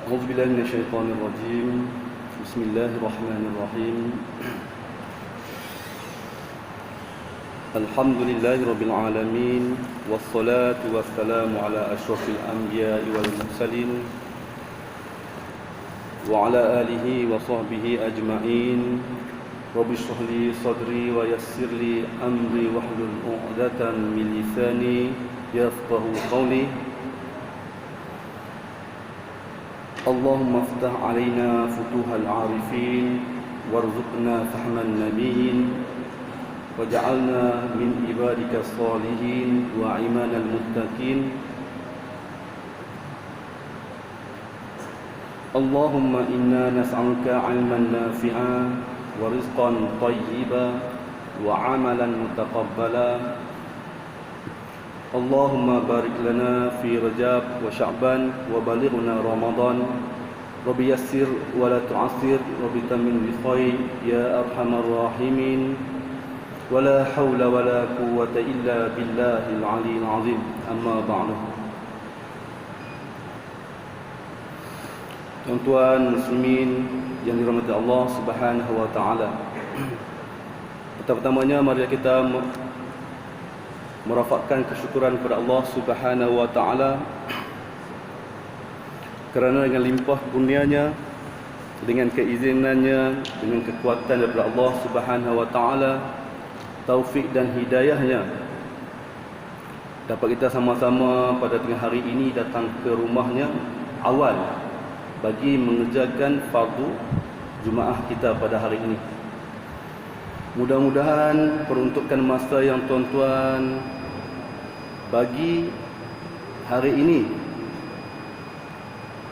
أعوذ بالله من الشيطان الرجيم. بسم الله الرحمن الرحيم. الحمد لله رب العالمين، والصلاة والسلام على أشرف الأنبياء والمرسلين وعلى آله وصحبه أجمعين. رب اشرح لي صدري ويسر لي أمري واحلل عقدة من لساني يفقهوا قولي. اللهم افتح علينا فتوح العارفين وارزقنا فهم النبيين وجعلنا من عبادك الصالحين وعماد المتقين. اللهم إنا نسألك علما نافعا ورزقا طيبا وعملا متقبلا. اللهم بارك لنا في رجب وشعبان وبلغنا رمضان. رب يسر ولا تعسر، رب تمن بخير يا أرحم الراحمين. ولا حول ولا قوة إلا بالله العلي العظيم. أما بعد. Tuan-tuan muslimin yang dirahmati Allah Subhanahu wa taala. Pertama-tamanya mari kita merafakkan kesyukuran kepada Allah Subhanahu wa taala kerana dengan limpah kurnianya, dengan keizinannya, dengan kekuatan daripada Allah Subhanahu wa taala, taufik dan hidayahnya, dapat kita sama-sama pada tengah hari ini datang ke rumahnya awal bagi mengerjakan fardu Jumaah kita pada hari ini. Mudah-mudahan peruntukan masa yang tuan-tuan bagi hari ini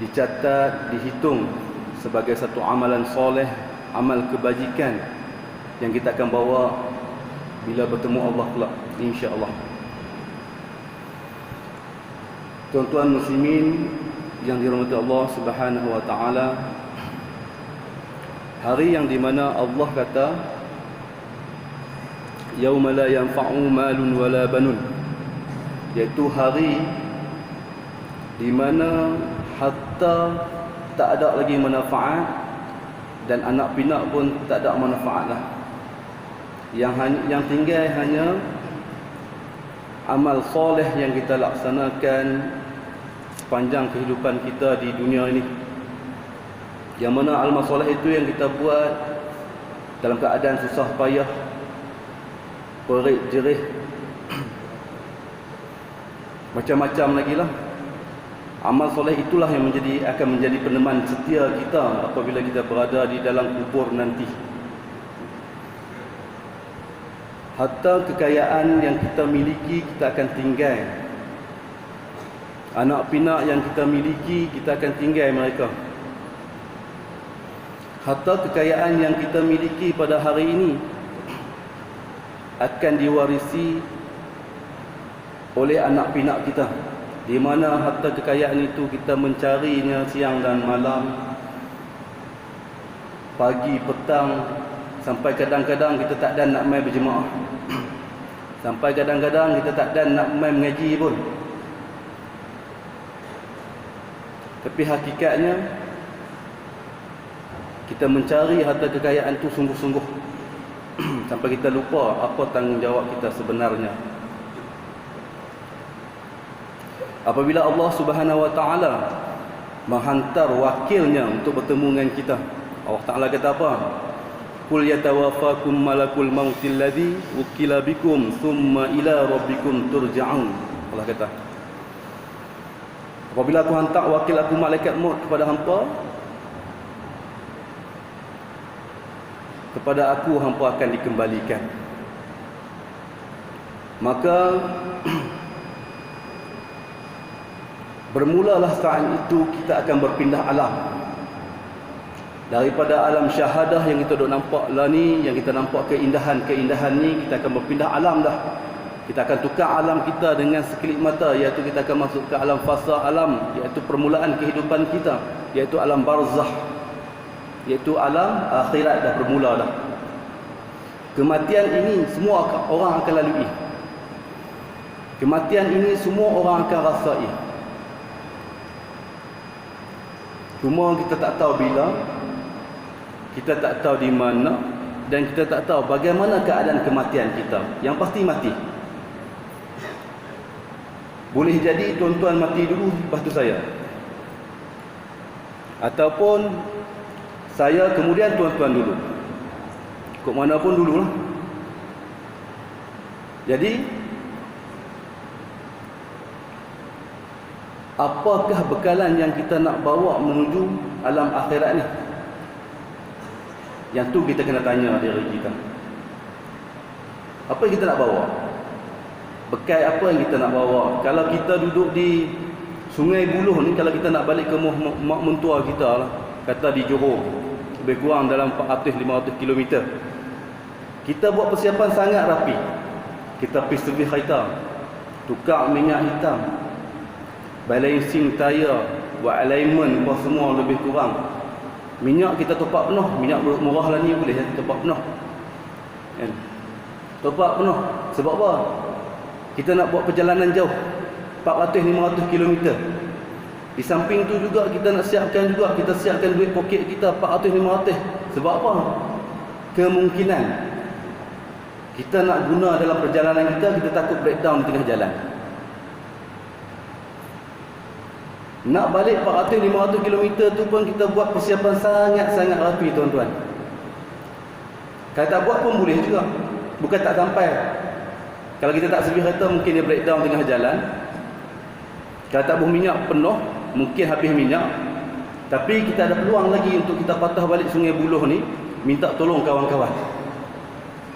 dicatat, dihitung sebagai satu amalan soleh, amal kebajikan yang kita akan bawa bila bertemu Allah kelak, insya-Allah. Tuan-tuan muslimin yang dirahmati Allah Subhanahu wa taala, hari yang di mana Allah kata yauma la yanfa'u malun wala banun, iaitu hari di mana harta tak ada lagi manfaat dan anak pinak pun tak ada manfaat lah. Yang tinggal hanya amal soleh yang kita laksanakan sepanjang kehidupan kita di dunia ini. Yang mana amal soleh itu yang kita buat dalam keadaan susah payah, perik jerih, macam-macam lagi lah. Amal soleh itulah yang akan menjadi peneman setia kita apabila kita berada di dalam kubur nanti. Harta kekayaan yang kita miliki kita akan tinggal. Anak pinak yang kita miliki kita akan tinggal mereka. Harta kekayaan yang kita miliki pada hari ini akan diwarisi oleh anak pinak kita, di mana harta kekayaan itu kita mencarinya siang dan malam, pagi, petang, sampai kadang-kadang kita tak dan nak mai berjemaah. Sampai kadang-kadang kita tak dan nak mai mengaji pun. Tapi hakikatnya kita mencari harta kekayaan itu sungguh-sungguh sampai kita lupa apa tanggungjawab kita sebenarnya. Apabila Allah Subhanahu wa taala menghantar wakilnya untuk bertemu dengan kita, Allah Taala kata apa? Qul yatawaffakum malakul mautil ladzi wukila bikum thumma ila rabbikum turja'un. Allah kata, apabila aku hantar wakil aku malaikat maut kepada hampa, kepada aku hampa akan dikembalikan. Maka bermulalah saat itu kita akan berpindah alam. Daripada alam syahadah yang kita duk nampak lah ni, yang kita nampak keindahan-keindahan ni, kita akan berpindah alam dah. Kita akan tukar alam kita dengan sekelip mata, iaitu kita akan masuk ke alam fasa alam, iaitu permulaan kehidupan kita, iaitu alam barzah, iaitu alam akhirat dah bermula dah. Kematian ini semua orang akan lalui. Kematian ini semua orang akan rasai. Cuma kita tak tahu bila, kita tak tahu di mana, dan kita tak tahu bagaimana keadaan kematian kita. Yang pasti mati. Boleh jadi tuan-tuan mati dulu, lepas tu saya. Ataupun saya kemudian tuan-tuan dulu. Kok mana pun dululah. Jadi, apakah bekalan yang kita nak bawa menuju alam akhirat ni? Yang tu kita kena tanya diri kita. Apa yang kita nak bawa? Bekal apa yang kita nak bawa? Kalau kita duduk di Sungai Buloh ni, kalau kita nak balik ke mak mentua kita lah, kata di Johor, lebih kurang dalam 400-500 km, kita buat persiapan sangat rapi. Kita pergi servis kereta, tukar minyak hitam, balancing tayar, buat alignment apa semua lebih kurang. Minyak kita topak penuh. Minyak murah lah ni boleh topak penuh, kan? Topak penuh. Sebab apa? Kita nak buat perjalanan jauh, 400-500 km. Di samping tu juga kita nak siapkan juga, kita siapkan duit poket kita 400-500. Sebab apa? Kemungkinan kita nak guna dalam perjalanan kita, kita takut breakdown di tengah jalan. Nak balik 400-500 km tu pun kita buat persiapan sangat-sangat rapi, tuan-tuan. Kalau tak buat pun boleh juga. Bukan tak sampai. Kalau kita tak servis kereta, mungkin dia breakdown tengah jalan. Kalau tak buh minyak penuh, mungkin habis minyak. Tapi kita ada peluang lagi untuk kita patah balik Sungai Buloh ni, minta tolong kawan-kawan.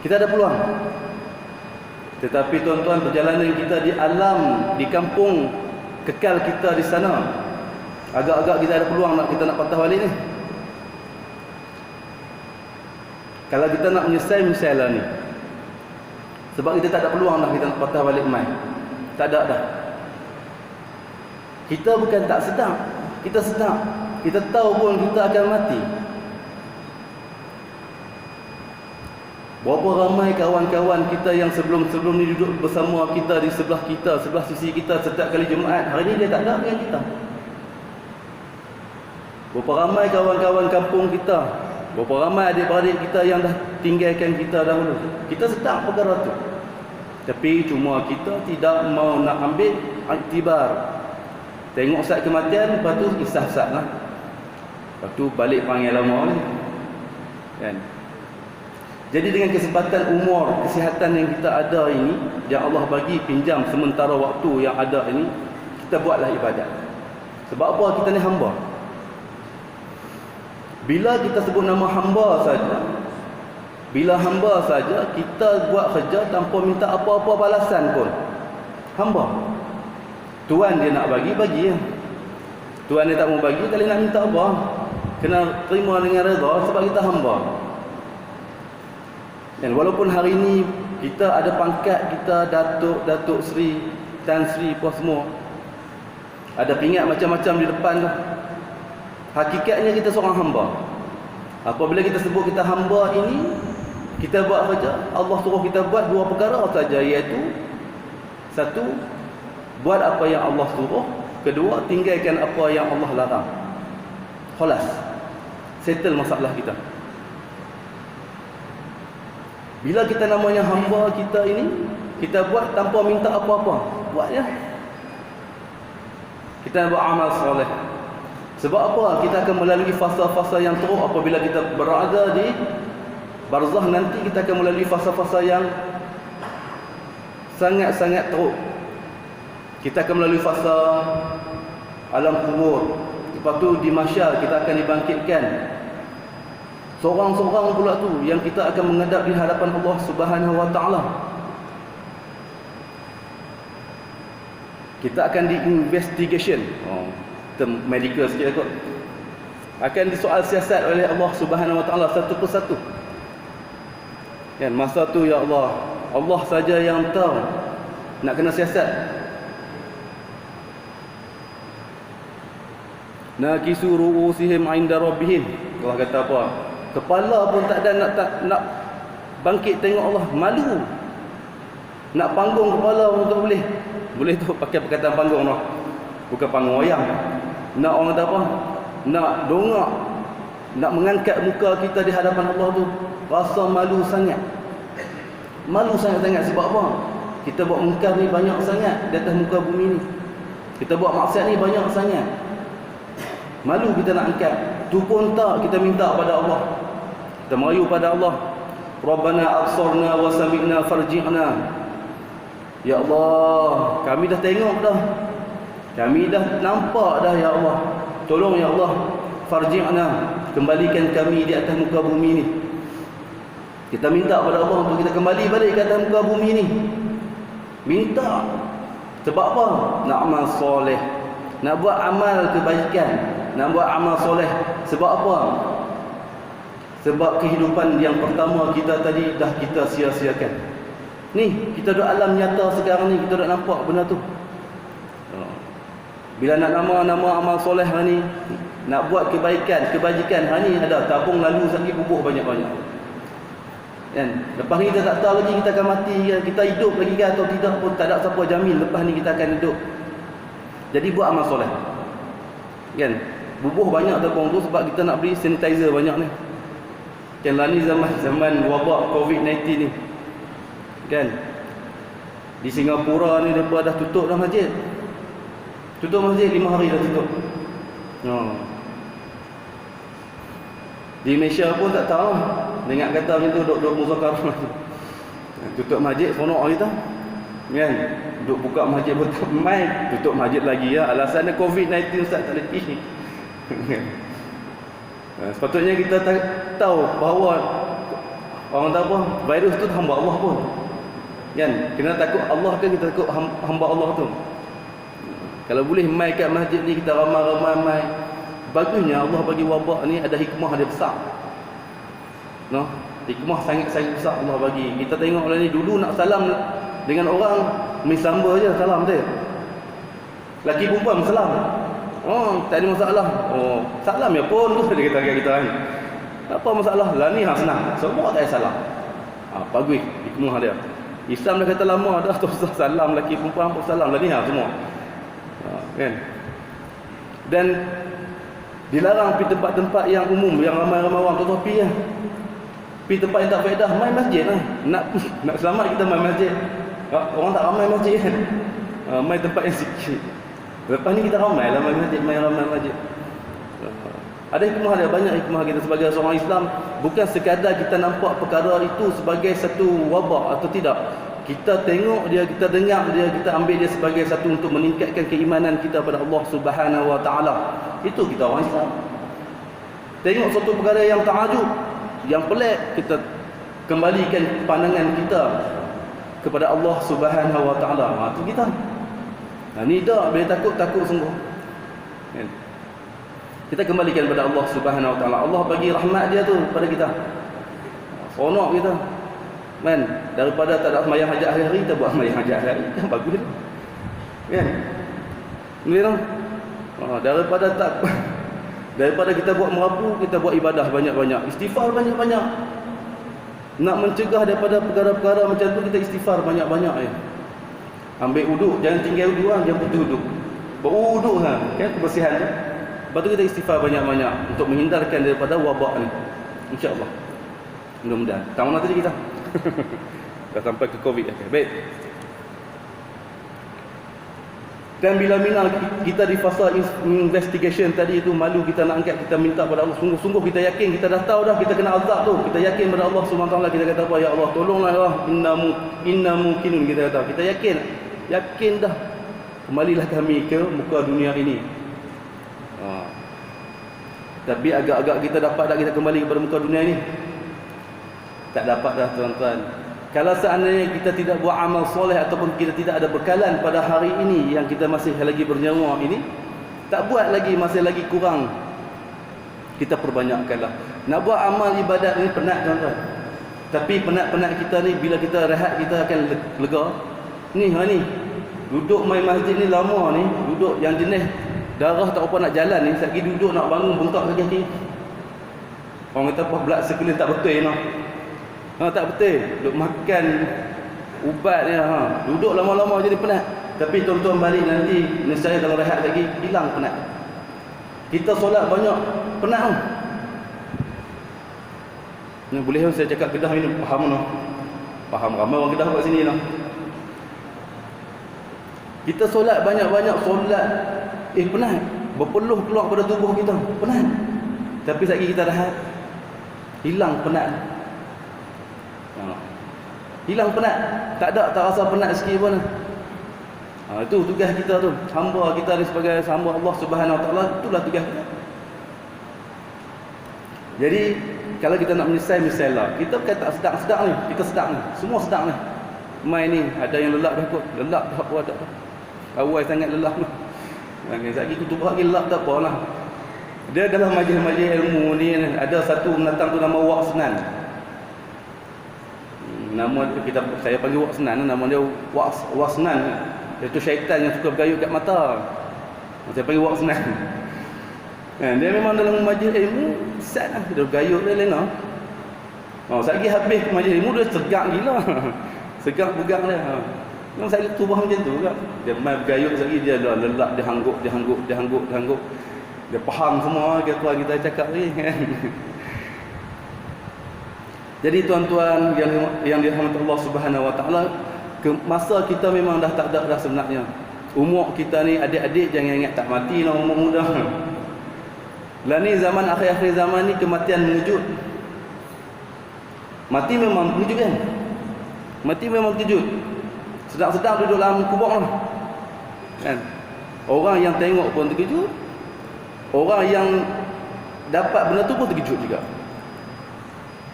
Kita ada peluang. Tetapi tuan-tuan, perjalanan kita di alam, di kampung kekal kita di sana, agak-agak kita ada peluang kita nak patah balik ni. Kalau kita nak menyesal lah ni, sebab kita tak ada peluang dah kita nak patah balik mai. Tak ada dah. Kita bukan tak sedar, kita sedar. Kita tahu pun kita akan mati. Berapa ramai kawan-kawan kita yang sebelum-sebelum ni duduk bersama kita, di sebelah kita, sebelah sisi kita setiap kali Jumaat. Hari ni dia tak ada dengan kita. Berapa ramai kawan-kawan kampung kita, berapa ramai adik-beradik kita yang dah tinggalkan kita dahulu. Kita sedar perkara tu. Tapi cuma kita tidak mau nak ambil iktibar. Tengok saat kematian, lepas tu isah-isah lah. Lepas tu balik panggil lama ni, kan? Jadi dengan kesempatan umur, kesihatan yang kita ada ini, yang Allah bagi pinjam sementara waktu yang ada ini, kita buatlah ibadat. Sebab apa? Kita ni hamba. Bila kita sebut nama hamba saja, bila hamba saja, kita buat kerja tanpa minta apa-apa balasan pun. Hamba. Tuan dia nak bagi, bagi ya. Tuan dia tak mau bagi, kali nak minta apa? Kena terima dengan redha sebab kita hamba. Dan walaupun hari ini kita ada pangkat, kita Datuk, Datuk Seri, Tan Sri apa semua, ada pingat macam-macam di depan tu, hakikatnya kita seorang hamba. Apabila kita sebut kita hamba ini, kita buat kerja, Allah suruh kita buat dua perkara saja, iaitu satu, buat apa yang Allah suruh. Kedua, tinggalkan apa yang Allah larang. Khalas, settle masalah kita. Bila kita namanya hamba kita ini, kita buat tanpa minta apa-apa. Buat ya. Kita buat amal soleh. Sebab apa? Kita akan melalui fasa-fasa yang teruk. Apabila kita berada di barzah nanti, kita akan melalui fasa-fasa yang sangat-sangat teruk. Kita akan melalui fasa alam kubur. Lepas tu di mahsyar kita akan dibangkitkan. Seorang-seorang pula tu yang kita akan menghadap di hadapan Allah Subhanahu wa taala. Kita akan di-investigation. Term medical sikit kot. Akan disoal siasat oleh Allah Subhanahu wa taala satu persatu. Kan masa tu ya Allah, Allah saja yang tahu nak kena siasat. Nakisu ru'usihim 'inda rabbihim. Allah kata apa? Kepala pun tak ada nak bangkit tengok Allah, malu. Nak panggung kepala untuk boleh. Boleh tu pakai perkataan panggung noh. Bukan panggung wayang. Nak orang kata apa? nak dongak, nak mengangkat muka kita di hadapan Allah tu rasa malu sangat. Malu sangat-sangat sebab apa? Kita buat mungkar ni banyak sangat di atas muka bumi ni. Kita buat maksiat ni banyak sangat. Malu kita nak angkat. Tu pun tak kita minta pada Allah. Kita merayu pada Allah. Rabbana absarna wa sami'na farji'na. Ya Allah, kami dah tengok dah. Kami dah nampak dah ya Allah. Tolong ya Allah, farji'na, kembalikan kami di atas muka bumi ni. Kita minta pada Allah untuk kita kembali balik ke atas muka bumi ni. Minta. Sebab apa? Nak amal soleh, nak buat amal kebaikan, nak buat amal soleh. Sebab apa? Sebab kehidupan yang pertama kita tadi dah kita sia-siakan. Ni, kita duduk alam nyata sekarang ni, kita duduk nampak benda tu. Bila nak nama amal soleh ni, nak buat kebaikan, kebajikan, ni ada tabung lalu lagi bubuh banyak-banyak. Kan? Lepas ni kita tak tahu lagi kita akan mati ke, kita hidup lagi ke atau tidak pun, tak ada siapa jamin lepas ni kita akan hidup. Jadi buat amal soleh. Kan? Bubuh banyak tabung tu sebab kita nak beli sanitizer banyak ni. Kan lah ni zaman wabak COVID-19 ni. Kan? Di Singapura ni mereka dah tutup dah masjid. Tutup masjid 5 hari dah tutup. Di Malaysia pun tak tahu. Dengar kata macam tu duk muzakarah. Tutup masjid seronok kita. Kan? Duk buka masjid pun tak mai, tutup masjid lagi ya. Alasannya COVID-19 Ustaz tak leti. Sepatutnya kita tahu bahawa orang tahu apa, virus tu hamba Allah pun. Kan? Kena takut Allah ke kita takut hamba Allah tu. Kalau boleh mai kat masjid ni kita ramai-ramai mai. Bagusnya Allah bagi wabak ni ada hikmah dia besar. No? Hikmah sangat-sangat besar Allah bagi. Kita tengok lah ni dulu nak salam dengan orang misamba je salam dia. Laki perempuan salam. Oh, tak ada masalah. Oh, salam ya pun dia kata kat kita ni. Apa masalah? Lah ni senang. Semua tak ada salam. Bagus hikmah dia. Islam dah kata lama dah tak usah salam laki perempuan pun salam lah ni semua. Kan? Dan dilarang pergi tempat-tempat yang umum, yang ramai-ramai orang tu pergi lah. Pergi tempat yang tak faedah, main masjid lah. Nak selamat kita main masjid. Orang tak ramai masjid kan. Main tempat yang sikit. Lepas ni kita ramai lah main masjid, main ramai masjid. Ada hikmah dia, banyak hikmah kita sebagai seorang Islam. Bukan sekadar kita nampak perkara itu sebagai satu wabak atau tidak. Kita tengok dia, kita dengar dia, kita ambil dia sebagai satu untuk meningkatkan keimanan kita pada Allah Subhanahu Wa Taala. Itu kita orang Islam. Tengok satu perkara yang ta'ajub, yang pelik, kita kembalikan pandangan kita kepada Allah Subhanahu Wa Taala. Itu kita. Ni dah bila takut sungguh. Kan? Kita kembalikan kepada Allah Subhanahu Wa Taala. Allah bagi rahmat dia tu pada kita. Seronok kita. Kan? Daripada tak ada sembahyang hajat hari-hari, kita buat sembahyang hajat hari-hari. Kan bagus. Kan? Ni dah. Daripada kita buat merapu, kita buat ibadah banyak-banyak. Istighfar banyak-banyak. Nak mencegah daripada perkara-perkara macam tu, kita istighfar banyak-banyak. Ambil uduk, jangan tinggal uduk lah, jangan putus uduk. Beruduk lah, kan kebersihan tu. Lepas tu kita istighfar banyak-banyak untuk menghindarkan daripada wabak ni. InsyaAllah. Mudah-mudahan. Tak mana tadi kita. Dah sampai ke COVID. Okay. Baik. Dan bila kita di fasa investigation tadi itu, malu kita nak angkat, kita minta pada Allah, sungguh-sungguh kita yakin, kita dah tahu dah kita kena azab tu, kita yakin pada Allah SWT, kita kata apa, ya Allah tolonglah ya Allah, inna mungkinun, kita kata, kita yakin dah, kembalilah kami ke muka dunia ini. Tapi agak-agak kita dapat tak kita kembali kepada muka dunia ini? Tak dapat dah tuan-tuan. Kalau seandainya kita tidak buat amal soleh ataupun kita tidak ada bekalan pada hari ini yang kita masih lagi bernyawa ini, tak buat lagi, masih lagi kurang, kita perbanyakkanlah. Nak buat amal ibadat ni penat tuan-tuan. Tapi penat-penat kita ni bila kita rehat kita akan lega. Ni duduk main masjid ni lama ni, duduk yang jenis darah tak apa nak jalan ni, sekali duduk nak bangun bengkak kaki. Orang kata apa blood circulation tak betul tak betul. Duk makan ubat ni duduk lama-lama jadi penat. Tapi tuan-tuan balik nanti nescaya kalau rehat lagi hilang penat. Kita solat banyak, penat tau. Ni boleh saya cakap Kedah ni faham no. Faham ramai orang Kedah kat sini no. Kita solat banyak-banyak solat, penat. Berpeluh keluar pada tubuh kita, penat. Tapi sekali kita rehat, hilang penat. Hilang penat. Tak rasa penat sikit pun. Itu tugas kita tu. Hamba kita ni sebagai hamba Allah Subhanahu Wa Taala, itulah tugas kita. Jadi kalau kita nak menyesal lah. Kita bukan tak sedap ni. Kita sedap ni. Semua sedap ni. Main ni ada yang lelak dah kot. Lelak tak apa tak apa. Awal sangat lelak ni. Sekali kutubah lagi lelak tak apalah. Dia dalam majlis-majlis ilmu ni ada satu menatang tu nama Wak Senan. Nama kita saya panggil Wak Senan, nama dia Wak Senan. Itu syaitan yang suka bergayut kat mata. Saya panggil Wak Senan. Dia memang dalam majlis ilmu set lah. Dia bergayut dia lena. Sekali habis majlis ilmu dia segak gila. Segak bugang dia. Memang saya tubah macam tu juga. Dia main bergayut sekali dia lelak, dia hangguk. Dia faham semua kita cakap ni. Jadi tuan-tuan yang dirahmati Allah Subhanahu Wa Taala, masa kita memang dah tak ada dah sebenarnya. Umur kita ni adik-adik jangan ingat tak mati lah umur muda. Lah ni zaman akhir-akhir zaman ni kematian mengejut. Mati memang mengejut kan? Mati memang terkejut. Sedang-sedang duduk dalam kubur lah. Kan? Orang yang tengok pun terkejut. Orang yang dapat benda tu pun terkejut juga.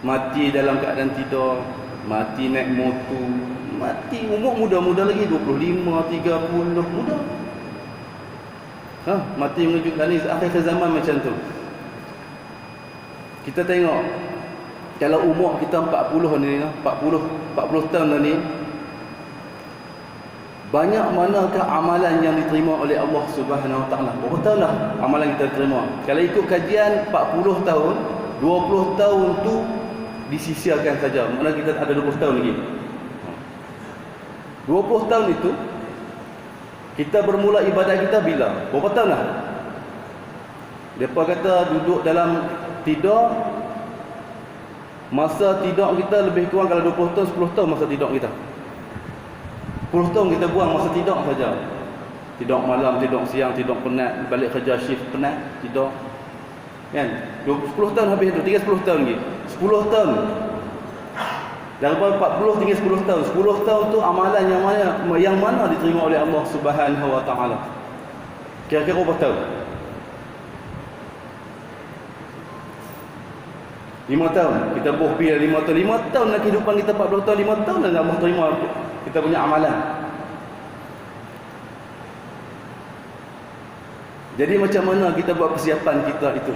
Mati dalam keadaan tidur, mati naik motor, mati umur muda-muda lagi 25, 30 muda. Mati mengejutkan ni akhir zaman macam tu. Kita tengok kalau umur kita 40 ni, 40 tahun dah ni, banyak manakah amalan yang diterima oleh Allah Subhanahu Wa Taala? Berapa tahun dah amalan kita terima? Kalau ikut kajian 40 tahun, 20 tahun tu disisiarkan saja. Mana kita ada 20 tahun lagi. 20 tahun itu kita bermula ibadat kita bila? Berapa tahun dah? Mereka kata duduk dalam tidur, masa tidur kita lebih kurang kalau 20 tahun, 10 tahun masa tidur kita. 10 tahun kita buang masa tidur saja. Tidur malam, tidur siang, tidur penat, balik kerja shift penat, tidur. Kan? 10 tahun habis tu, tinggal 10 tahun lagi. 10 tahun. Daripada 40 tinggal 10 tahun. 10 tahun tu amalan yang mana diterima oleh Allah Subhanahu Wa Taala? Kira-kira berapa tahun? 5 tahun. Kita bohpi 5 tahun. 5 tahun nak kehidupan kita 40 tahun, 5 tahun dan Allah terima kita punya amalan. Jadi macam mana kita buat persiapan kita itu?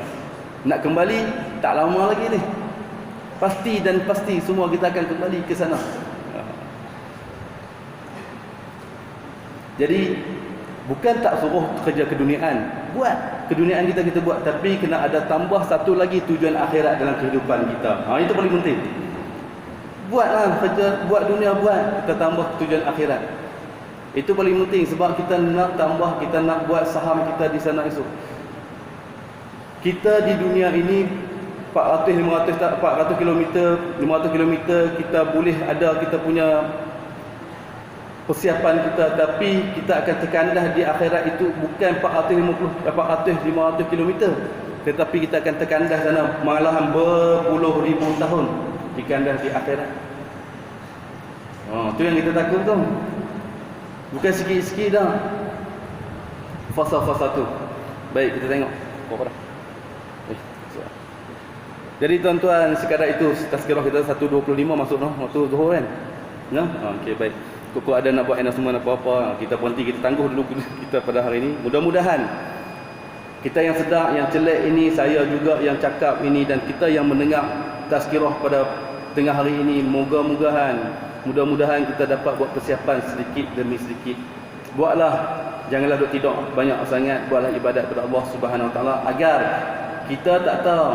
Nak kembali tak lama lagi ni. Pasti dan pasti semua kita akan kembali ke sana. Jadi bukan tak suruh kerja keduniaan, buat keduniaan kita buat, tapi kena ada tambah satu lagi tujuan akhirat dalam kehidupan kita. Itu paling penting. Buatlah kerja, buat dunia buat, kita tambah tujuan akhirat. Itu paling penting sebab kita nak tambah, kita nak buat saham kita di sana esok. Kita di dunia ini 400 km, 500 km kita boleh ada kita punya persiapan kita, tapi kita akan terkandah di akhirat itu bukan 400-500 km, tetapi kita akan terkandah sana malahan berpuluh ribu tahun dikandah di akhirat. Tu yang kita takut tu. Bukan sikit-sikit dah. Fasa-fasa tu. Baik, kita tengok. Berapa dah? Jadi tuan-tuan, sekadar itu tazkirah kita 1.25 masuk waktu zuhur kan? Ya? Okey, baik. Kok ada nak buat announcement apa-apa, kita berhenti, kita tangguh dulu kita pada hari ini. Mudah-mudahan kita yang sedar, yang celek ini, saya juga yang cakap ini, dan kita yang mendengar tazkirah pada tengah hari ini, mudah-mudahan kita dapat buat persiapan sedikit demi sedikit. Buatlah, janganlah duduk tidur banyak sangat, buatlah ibadat kepada Allah Subhanahu Wa Taala agar kita tak tahu.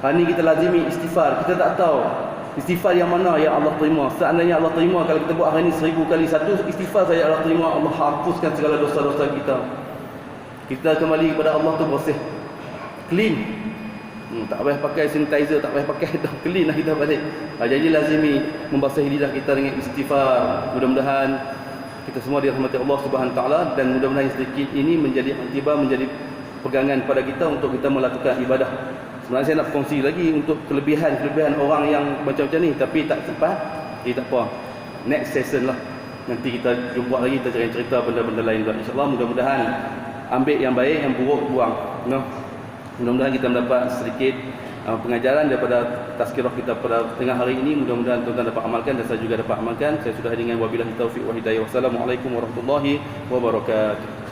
Hari ini kita lazimi istighfar, kita tak tahu istighfar yang mana yang Allah terima. Seandainya Allah terima, kalau kita buat hari ini 1000 kali satu istighfar saja Allah terima, Allah hapuskan segala dosa-dosa kita. Kita kembali kepada Allah tu bersih, clean. Tak payah pakai sanitizer, tak payah pakai dah, clean lah kita balik. Jadi lazimi membasahi lidah kita dengan istighfar. Mudah-mudahan kita semua dirahmati Allah Subhanahu Wa Taala, dan mudah-mudahan sedikit ini menjadi aktibar, menjadi pegangan pada kita untuk kita melakukan ibadah. Sebenarnya saya nak kongsi lagi untuk kelebihan orang yang macam-macam ni, tapi tak sempat. Tak apa. Next session lah. Nanti kita jumpa lagi, kita cerita benda-benda lain juga. InsyaAllah mudah-mudahan ambil yang baik, yang buruk buang. Mudah-mudahan kita mendapat sedikit pengajaran daripada tazkirah kita pada tengah hari ini. Mudah-mudahan tuan-tuan dapat amalkan dan saya juga dapat amalkan. Saya sudah dengan wabillahi taufiq wa hidayah. Wassalamualaikum warahmatullahi wabarakatuh.